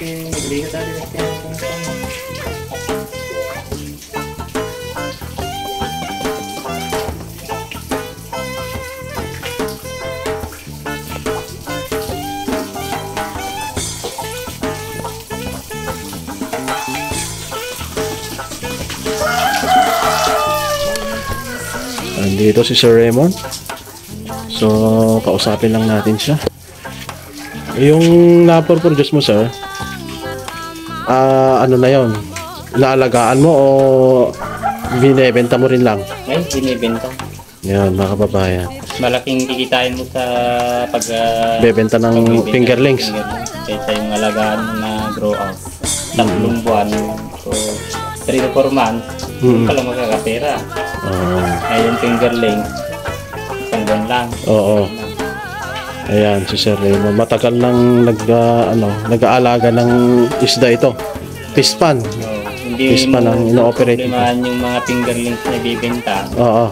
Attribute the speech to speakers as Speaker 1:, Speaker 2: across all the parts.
Speaker 1: Andito si Sir Raymond. So, kausapin lang natin siya. Yung na-produce mo, sir, ano na yon? Inaalagaan mo o binibenta mo rin lang?
Speaker 2: Ay, binibenta.
Speaker 1: Yan, mga kababayan.
Speaker 2: Malaking kikitain mo sa pag...
Speaker 1: bebenta ng fingerlings.
Speaker 2: Kaysa yung alagaan mo na grow out. 3 buwan. So, 3 to 4 months. Ka lang magkakapera. Ngayon fingerlings. 1 buwan lang.
Speaker 1: Oo. Ayan, si Sir Raymond. Matagal nang nag-aalaga ng isda ito. Fish pan.
Speaker 2: Hindi
Speaker 1: Fish pan ang ino-operate ito.
Speaker 2: yung mga fingerlings na bibenta.
Speaker 1: Oo.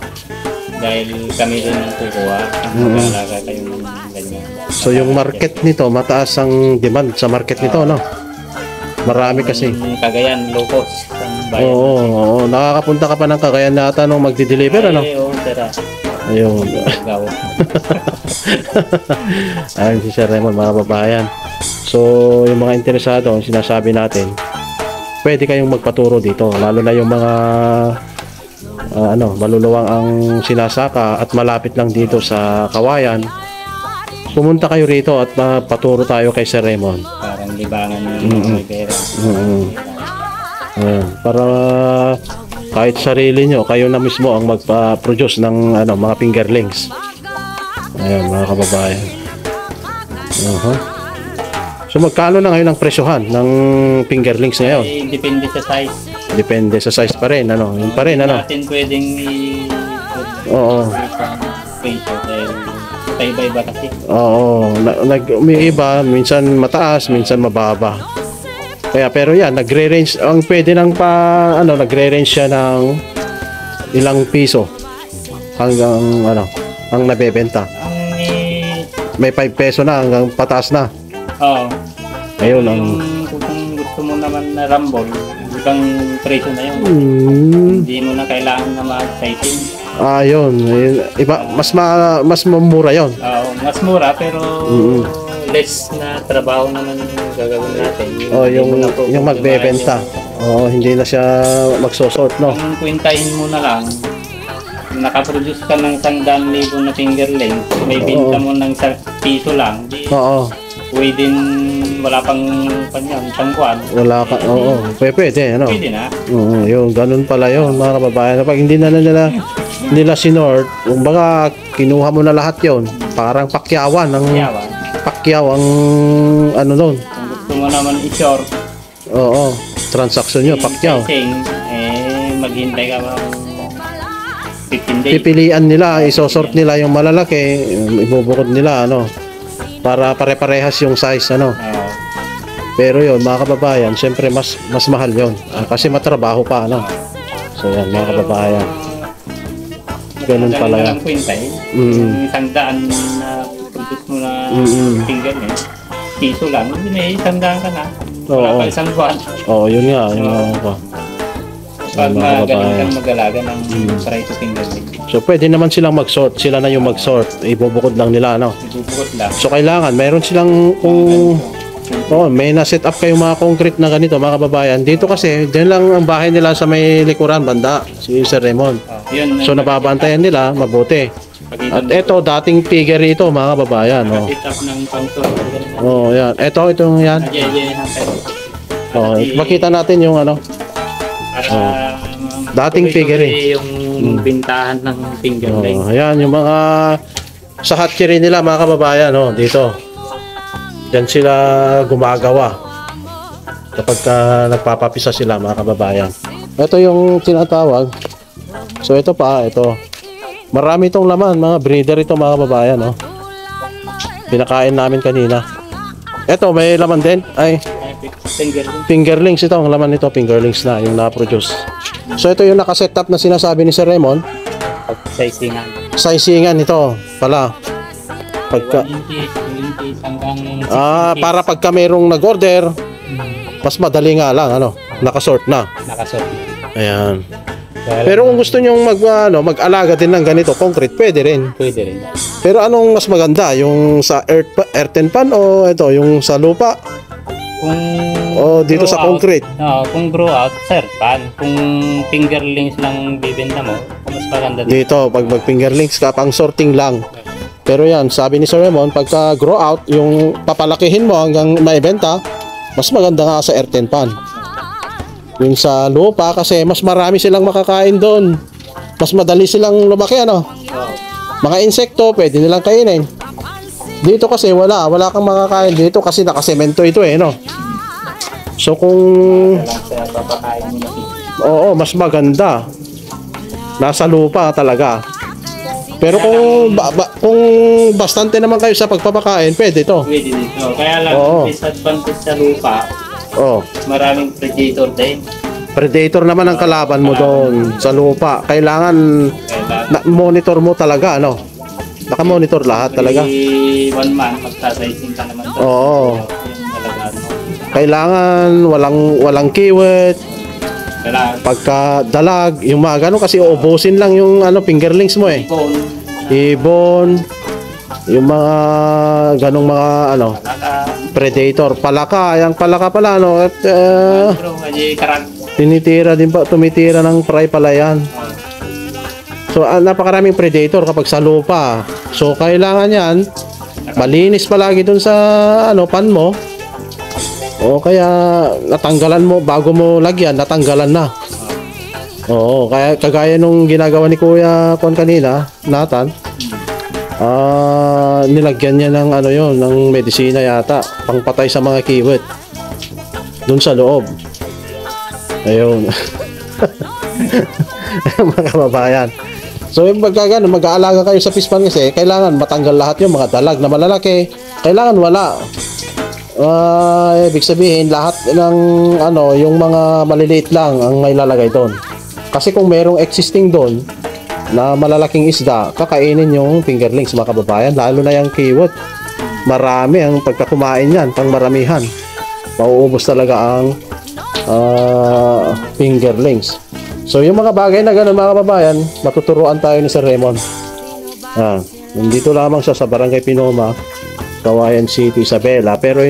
Speaker 2: Dahil kami rin ang kukuha. Mag-aalaga kayo ng ganyan.
Speaker 1: So yung market nito, mataas ang demand sa market nito, no? Marami kasi.
Speaker 2: Cagayan, low cost.
Speaker 1: Oo. Nakakapunta ka pa ng Cagayan na nung magdi-deliver, ano?
Speaker 2: Oo, tara.
Speaker 1: Ayun. Ayun si Sir Raymond, mga kababayan. So, yung mga interesado, ang sinasabi natin, pwede kayong magpaturo dito. Lalo na yung mga maluluwang ang sinasaka at malapit lang dito sa Kawayan. Pumunta kayo rito at paturo tayo kay Sir Raymond.
Speaker 2: Parang libangan yung pera.
Speaker 1: Para kahit sarili nyo, kayo na mismo ang magpa-produce ng mga fingerlings. Ayan, mga kababayan. So magkano na ngayon ang presyohan ng fingerlings ngayon?
Speaker 2: Ay, depende sa size.
Speaker 1: Depende sa size pa rin, Yun pa rin,
Speaker 2: natin pwedeng
Speaker 1: Oo.
Speaker 2: Iba-iba kasi.
Speaker 1: Oo. May iba, minsan mataas, minsan mababa. Pero yan, nagre-range, ang pwede nang nagre-range siya ng ilang piso hanggang ang nabebenta. May 5 peso na hanggang pataas na.
Speaker 2: Oo.
Speaker 1: Ayun
Speaker 2: kung gusto mo naman na rumble, ibang presyo na yun. Hindi mo na kailangan na mag-sizing.
Speaker 1: Yun. Iba, mas mura yun.
Speaker 2: Oo, mas mura pero less na trabaho naman gagawin natin.
Speaker 1: Yung magbebenta. Hindi na siya magsosort, no?
Speaker 2: Kung kwentahin mo na lang, nakaproduce ka ng 100,000 na fingerlings, may binta mo ng 1 piso lang. Within, wala pang isang kuwan.
Speaker 1: Wala ka, pwede,
Speaker 2: Pwede na.
Speaker 1: Yung ganun pala yun, mga kababayan. Pag hindi na nila sinort, kumbaga kinuha mo na lahat yon, parang pakyawan ng pakyaw ang
Speaker 2: nun. Kung gusto mo naman i-short,
Speaker 1: transaction nyo, pakyaw.
Speaker 2: Maghintay ka pa 15 days.
Speaker 1: Pipilian nila, isosort nila yung malalaki, ibubukod nila, para pare-parehas yung size, Pero yun, mga kababayan, syempre mas mahal yun. Kasi matrabaho pa, So yan, mga kababayan. Ganun pala yan.
Speaker 2: Yung 100 na produce mo na fingerlings, piso lang, hindi may 100 ka na. Wala pa isang buwan.
Speaker 1: Yun nga.
Speaker 2: Pag magaling kang mag-alaga ng try to fingerlings.
Speaker 1: So pwede naman silang mag-sort. Sila na yung mag-sort. Ibubukod lang nila,
Speaker 2: Ibubukod lang.
Speaker 1: So kailangan, mayroon silang may na-set up kayong mga concrete na ganito, mga kababayan. Dito kasi, dyan lang ang bahay nila sa may likuran, banda, si Sir Raymond. So nababantayan nila, mabuti. At ito, dating figure ito, mga kababayan.
Speaker 2: Set up ng pangto.
Speaker 1: Yan. Itong yan. Makita natin yung dating figure.
Speaker 2: Yung bintahan ng fingerlings.
Speaker 1: Ayan, yung mga sa hatchery nila, mga kababayan, dito. Diyan sila gumagawa kapag nagpapapisa sila, mga kababayan. Ito yung tinatawag. So ito. Marami itong laman, mga breeder ito, mga kababayan, pinakain namin kanina. Ito, may laman din. Fingerlings ito, ang laman nito, fingerlings na yung na-produce. So ito yung nakaset up na sinasabi ni Sir Raymond. Sizingan ito pala. Para pagka mayroong nag-order, Mas madali nga lang, ano, nakasort na.
Speaker 2: Nakasort.
Speaker 1: Ayan.
Speaker 2: Kaya
Speaker 1: Pero kung gusto nyo mag-alaga din ng ganito, concrete, pwede rin.
Speaker 2: pwede rin.
Speaker 1: Pero anong mas maganda? Yung sa earthen pan o ito, yung sa lupa?
Speaker 2: Kung
Speaker 1: O dito
Speaker 2: grow
Speaker 1: sa
Speaker 2: out,
Speaker 1: concrete?
Speaker 2: kung grow out, sir, pan. Kung fingerlings lang bibenta mo, mas maganda din.
Speaker 1: Dito, pag mag-fingerlings ka, pang sorting lang. Pero yan, sabi ni Sir Raymond, pagka grow out, yung papalakihin mo hanggang maibenta, mas maganda nga sa earthen pan. Yung sa lupa, kasi mas marami silang makakain doon. Mas madali silang lumaki, ano? Mga insekto, pwede nilang kainin. Dito kasi wala kang makakain dito kasi nakasemento ito no. So kung
Speaker 2: Lang sa papakain mo na fish.
Speaker 1: oo, mas maganda. Nasa lupa talaga. Pero kung bastante naman kayo sa pagpapakain, pwede ito.
Speaker 2: Pwede dito. Kaya lang,
Speaker 1: Oo.
Speaker 2: disadvantage sa lupa,
Speaker 1: Oh,
Speaker 2: maraming predator din.
Speaker 1: predator naman ang kalaban mo doon sa lupa. Kailangan
Speaker 2: Kaya
Speaker 1: monitor mo talaga, ano? Naka-monitor lahat talaga.
Speaker 2: 1 month, magsa-sizing ka naman doon.
Speaker 1: Oo.
Speaker 2: Yung alagaan mo.
Speaker 1: Kailangan walang kiwit,
Speaker 2: Kailangan
Speaker 1: pagka dalag, yung mga ganun kasi uubusin lang yung fingerlings mo
Speaker 2: bone,
Speaker 1: Ibon, yung mga ganong mga
Speaker 2: palaka,
Speaker 1: predator, palaka, yung palaka pala at
Speaker 2: bro, kasi karag.
Speaker 1: tumitira ng prey pala yan. So napakaraming predator kapag sa lupa. So kailangan yan malinis palagi dun sa pan mo. O kaya natanggalan mo bago mo lagyan, natanggalan na. Oo, kaya kagaya nung ginagawa ni Kuya Kon kanina, Nathan. Nilagyan niya ng ng medisina yata, pangpatay sa mga kiwit. Dun sa loob. Ayun. Mga kababayan. So yung mag-aalaga kayo sa fish pan kasi kailangan matanggal lahat yung mga dalag na malalaki. Kailangan wala. Ibig sabihin lahat ng yung mga maliliit lang ang may lalagay doon. Kasi kung merong existing doon na malalaking isda, kakainin yung fingerlings mga kababayan, lalo na yung kiwit. Marami ang pagkakumain yan, pang maramihan. Mauubos talaga ang fingerlings. So yung mga bagay na gano'n mga kababayan, matuturuan tayo ni Sir Raymond. Nandito lamang siya sa Barangay Pinoma, Kawayan City, Isabela. Pero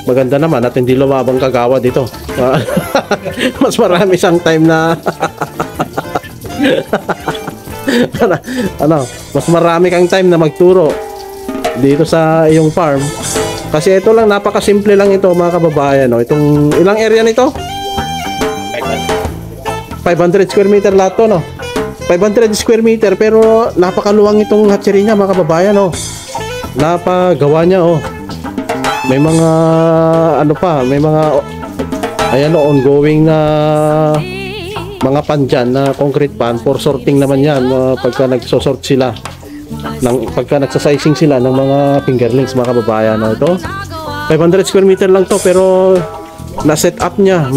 Speaker 1: maganda naman at hindi lumabang kagawa dito. Mas marami siyang time na mas marami kang time na magturo dito sa iyong farm. Kasi ito lang, napakasimple lang ito mga kababayan. Itong ilang area nito? 500 square meter lahat to, 500 square meter, pero napakaluwang itong hatchery niya mga kababayan, napagawa niya, may mga may mga ongoing na mga pan dyan na concrete pan for sorting naman yan, pagka nagsosort sila pagka nagsasizing sila ng mga fingerlings mga kababayan. Ito 500 square meter lang to, pero na set up niya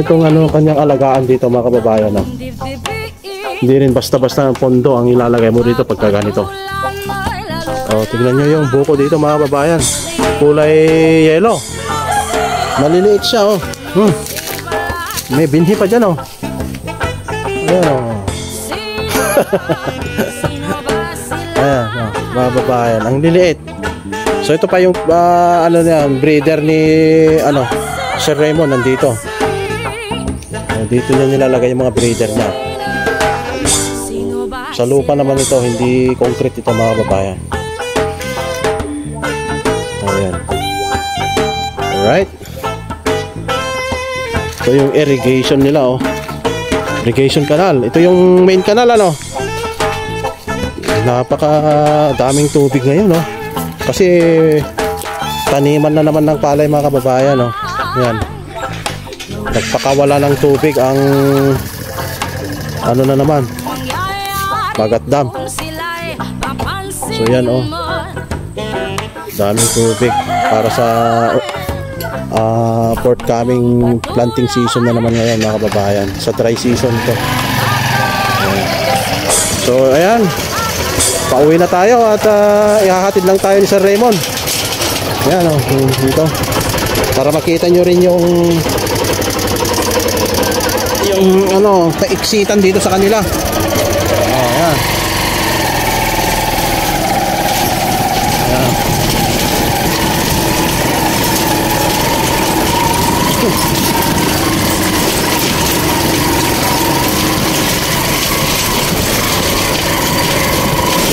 Speaker 1: itong kanyang alagaan dito mga kababayan. Hindi rin basta-basta ang pondo ang ilalagay mo dito pagka ganito. Tingnan nyo yung buko dito mga kababayan, kulay yellow, maliliit siya. May binhi pa dyan. Ayan ayan mga kababayan, ang liliit. So ito pa yung breeder ni Sir Raymond nandito. Dito niya nilalagay yung mga breeder na. Sa lupa naman ito, hindi concrete ito mga kababayan. Ayan. Alright. So yung irrigation nila, irrigation canal. Ito yung main canal, napaka daming tubig ngayon, kasi taniman na naman ng palay mga kababayan, yan. Nagpakawala ng tubig ang na naman, Bagat Dam. So yan, daming tubig para sa forthcoming planting season na naman ngayon mga kababayan, sa dry season to. So ayan, pauwi na tayo at ihahatid lang tayo ni Sir Raymond. Yan o, dito. Para makita nyo rin yung ano, paiksitan dito sa kanila. Ayan. Ayan.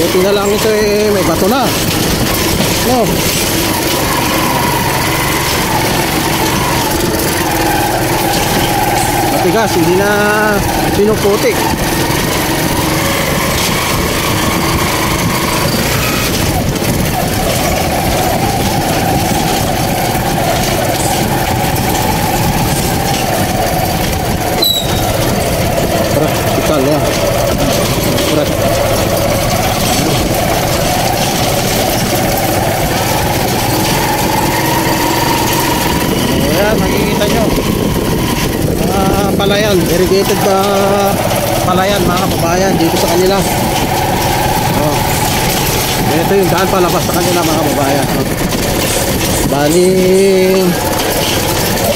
Speaker 1: Buti na lang ito eh, may bato na. No. Matigas, hindi na pinuputik. Tara, ital ya. Tara. Ayan, makikita nyo palayan, irrigated palayan mga kababayan dito sa kanila. Ito yung daan palabas sa kanila mga kababayan. Bali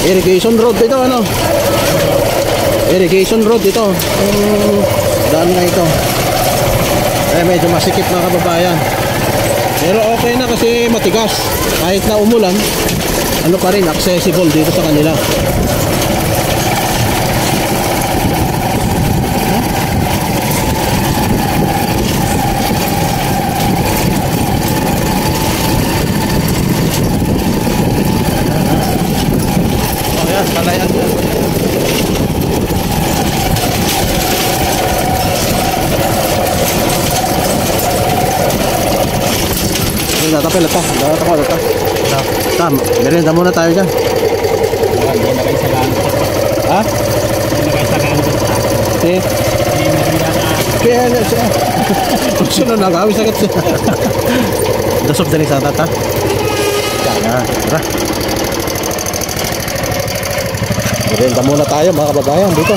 Speaker 1: irrigation road ito, ano, irrigation road ito, yung daan na ito. Medyo masikip mga kababayan, pero okay na kasi matigas. Kahit na umulan, ano pa rin, accessible dito sa kanila. Ayan, palayan yan. Natapil ito. Tam, merienda muna tayo dyan.
Speaker 2: Hindi na kayo sagaan.
Speaker 1: Ha?
Speaker 2: Hindi na kayo sagaan.
Speaker 1: Eh? Kaya na siya. Sunod na gawin sakit siya. Dasok din sa tata. Yan, tara. Merienda muna tayo mga kababayan dito.